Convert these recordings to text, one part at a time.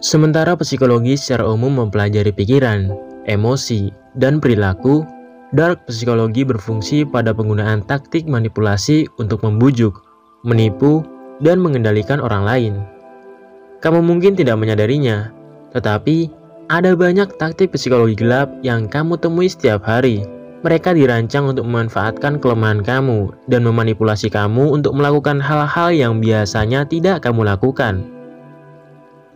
Sementara psikologi secara umum mempelajari pikiran, emosi, dan perilaku, dark psikologi berfungsi pada penggunaan taktik manipulasi untuk membujuk, menipu, dan mengendalikan orang lain. Kamu mungkin tidak menyadarinya, tetapi ada banyak taktik psikologi gelap yang kamu temui setiap hari. Mereka dirancang untuk memanfaatkan kelemahan kamu dan memanipulasi kamu untuk melakukan hal-hal yang biasanya tidak kamu lakukan.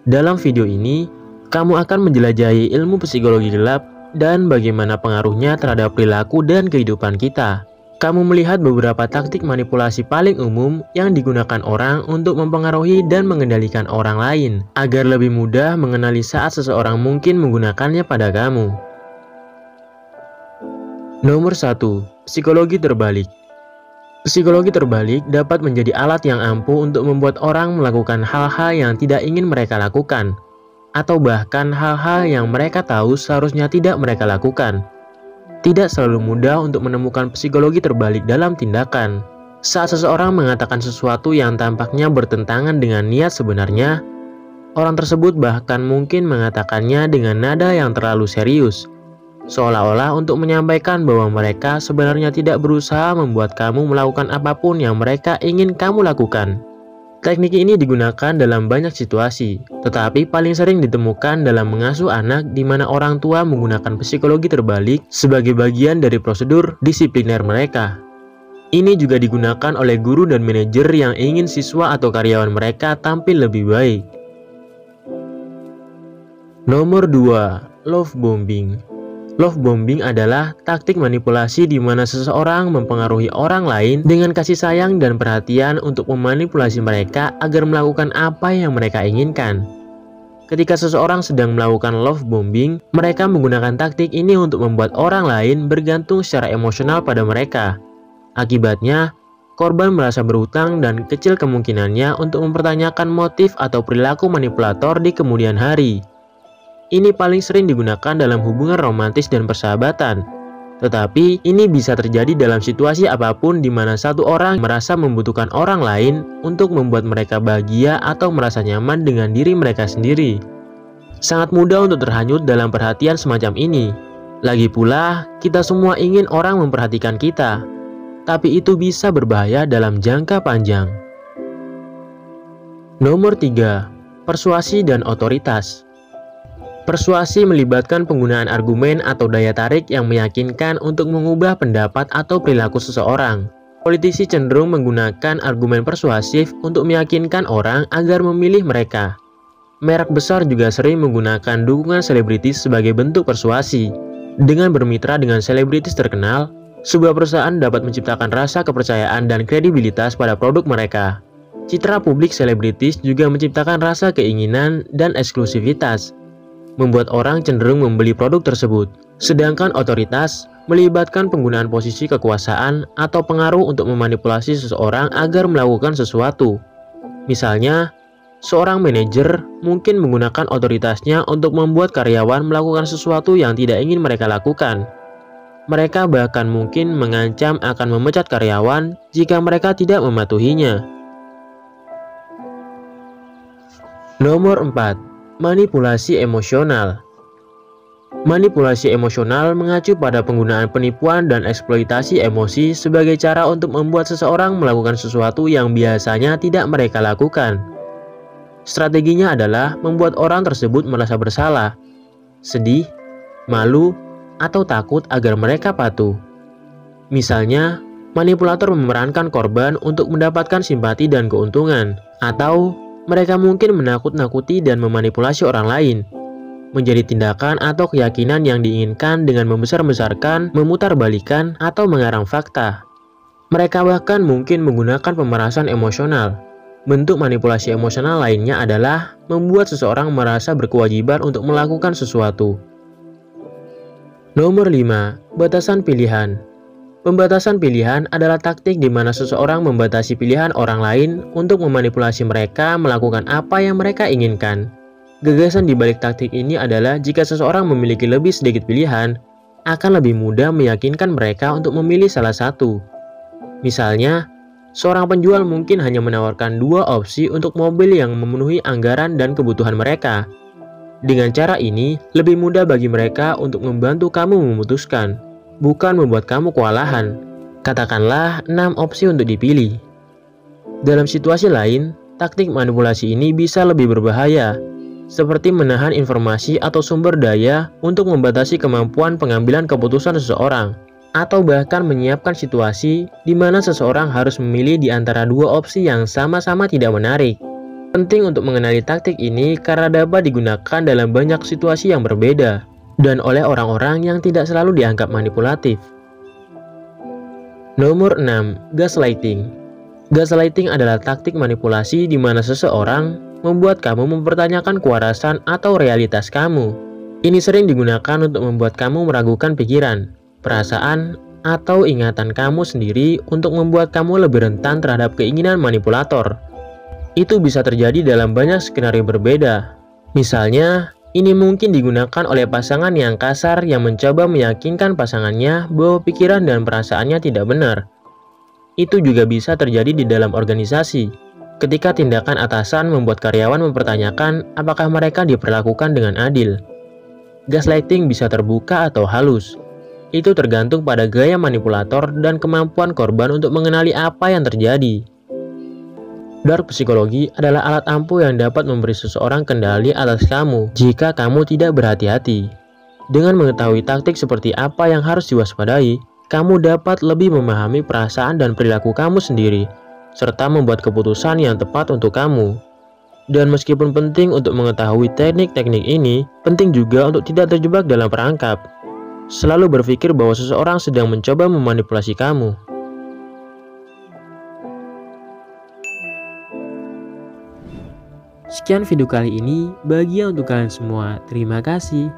Dalam video ini, kamu akan menjelajahi ilmu psikologi gelap dan bagaimana pengaruhnya terhadap perilaku dan kehidupan kita. Kamu melihat beberapa taktik manipulasi paling umum yang digunakan orang untuk mempengaruhi dan mengendalikan orang lain, agar lebih mudah mengenali saat seseorang mungkin menggunakannya pada kamu. Nomor 1. Psikologi terbalik. Psikologi terbalik dapat menjadi alat yang ampuh untuk membuat orang melakukan hal-hal yang tidak ingin mereka lakukan, atau bahkan hal-hal yang mereka tahu seharusnya tidak mereka lakukan. Tidak selalu mudah untuk menemukan psikologi terbalik dalam tindakan. Saat seseorang mengatakan sesuatu yang tampaknya bertentangan dengan niat sebenarnya, orang tersebut bahkan mungkin mengatakannya dengan nada yang terlalu serius, seolah-olah untuk menyampaikan bahwa mereka sebenarnya tidak berusaha membuat kamu melakukan apapun yang mereka ingin kamu lakukan. Teknik ini digunakan dalam banyak situasi, tetapi paling sering ditemukan dalam mengasuh anak di mana orang tua menggunakan psikologi terbalik sebagai bagian dari prosedur disipliner mereka. Ini juga digunakan oleh guru dan manajer yang ingin siswa atau karyawan mereka tampil lebih baik. Nomor 2. Love bombing. Love bombing adalah taktik manipulasi di mana seseorang mempengaruhi orang lain dengan kasih sayang dan perhatian untuk memanipulasi mereka agar melakukan apa yang mereka inginkan. Ketika seseorang sedang melakukan love bombing, mereka menggunakan taktik ini untuk membuat orang lain bergantung secara emosional pada mereka. Akibatnya, korban merasa berhutang dan kecil kemungkinannya untuk mempertanyakan motif atau perilaku manipulator di kemudian hari. Ini paling sering digunakan dalam hubungan romantis dan persahabatan. Tetapi ini bisa terjadi dalam situasi apapun di mana satu orang merasa membutuhkan orang lain untuk membuat mereka bahagia atau merasa nyaman dengan diri mereka sendiri. Sangat mudah untuk terhanyut dalam perhatian semacam ini. Lagi pula, kita semua ingin orang memperhatikan kita. Tapi itu bisa berbahaya dalam jangka panjang. Nomor 3. Persuasi dan otoritas. Persuasi melibatkan penggunaan argumen atau daya tarik yang meyakinkan untuk mengubah pendapat atau perilaku seseorang. Politisi cenderung menggunakan argumen persuasif untuk meyakinkan orang agar memilih mereka. Merek besar juga sering menggunakan dukungan selebritis sebagai bentuk persuasi. Dengan bermitra dengan selebritis terkenal, sebuah perusahaan dapat menciptakan rasa kepercayaan dan kredibilitas pada produk mereka. Citra publik selebritis juga menciptakan rasa keinginan dan eksklusivitas, membuat orang cenderung membeli produk tersebut. Sedangkan otoritas melibatkan penggunaan posisi kekuasaan atau pengaruh untuk memanipulasi seseorang agar melakukan sesuatu. Misalnya, seorang manajer mungkin menggunakan otoritasnya untuk membuat karyawan melakukan sesuatu yang tidak ingin mereka lakukan. Mereka bahkan mungkin mengancam akan memecat karyawan jika mereka tidak mematuhinya. Nomor 4. Manipulasi emosional. Manipulasi emosional mengacu pada penggunaan penipuan dan eksploitasi emosi sebagai cara untuk membuat seseorang melakukan sesuatu yang biasanya tidak mereka lakukan. Strateginya adalah membuat orang tersebut merasa bersalah, sedih, malu, atau takut agar mereka patuh. Misalnya, manipulator memerankan korban untuk mendapatkan simpati dan keuntungan, atau mereka mungkin menakut-nakuti dan memanipulasi orang lain menjadi tindakan atau keyakinan yang diinginkan dengan membesar-besarkan, memutarbalikkan, atau mengarang fakta. Mereka bahkan mungkin menggunakan pemerasan emosional. Bentuk manipulasi emosional lainnya adalah membuat seseorang merasa berkewajiban untuk melakukan sesuatu. Nomor 5. Batasan pilihan. Pembatasan pilihan adalah taktik di mana seseorang membatasi pilihan orang lain untuk memanipulasi mereka melakukan apa yang mereka inginkan. Gagasan di balik taktik ini adalah jika seseorang memiliki lebih sedikit pilihan, akan lebih mudah meyakinkan mereka untuk memilih salah satu. Misalnya, seorang penjual mungkin hanya menawarkan 2 opsi untuk mobil yang memenuhi anggaran dan kebutuhan mereka. Dengan cara ini, lebih mudah bagi mereka untuk membantu kamu memutuskan, bukan membuat kamu kewalahan. Katakanlah 6 opsi untuk dipilih. Dalam situasi lain, taktik manipulasi ini bisa lebih berbahaya, seperti menahan informasi atau sumber daya untuk membatasi kemampuan pengambilan keputusan seseorang, atau bahkan menyiapkan situasi di mana seseorang harus memilih di antara dua opsi yang sama-sama tidak menarik. Penting untuk mengenali taktik ini karena dapat digunakan dalam banyak situasi yang berbeda dan oleh orang-orang yang tidak selalu dianggap manipulatif. Nomor 6. Gaslighting. Gaslighting adalah taktik manipulasi di mana seseorang membuat kamu mempertanyakan kewarasan atau realitas kamu. Ini sering digunakan untuk membuat kamu meragukan pikiran, perasaan, atau ingatan kamu sendiri untuk membuat kamu lebih rentan terhadap keinginan manipulator. Itu bisa terjadi dalam banyak skenario berbeda. Misalnya, ini mungkin digunakan oleh pasangan yang kasar yang mencoba meyakinkan pasangannya bahwa pikiran dan perasaannya tidak benar. Itu juga bisa terjadi di dalam organisasi, ketika tindakan atasan membuat karyawan mempertanyakan apakah mereka diperlakukan dengan adil. Gaslighting bisa terbuka atau halus. Itu tergantung pada gaya manipulator dan kemampuan korban untuk mengenali apa yang terjadi. Dark psikologi adalah alat ampuh yang dapat memberi seseorang kendali atas kamu jika kamu tidak berhati-hati. Dengan mengetahui taktik seperti apa yang harus diwaspadai, kamu dapat lebih memahami perasaan dan perilaku kamu sendiri, serta membuat keputusan yang tepat untuk kamu. Dan meskipun penting untuk mengetahui teknik-teknik ini, penting juga untuk tidak terjebak dalam perangkap. Selalu berpikir bahwa seseorang sedang mencoba memanipulasi kamu. Sekian video kali ini, bahagia untuk kalian semua. Terima kasih.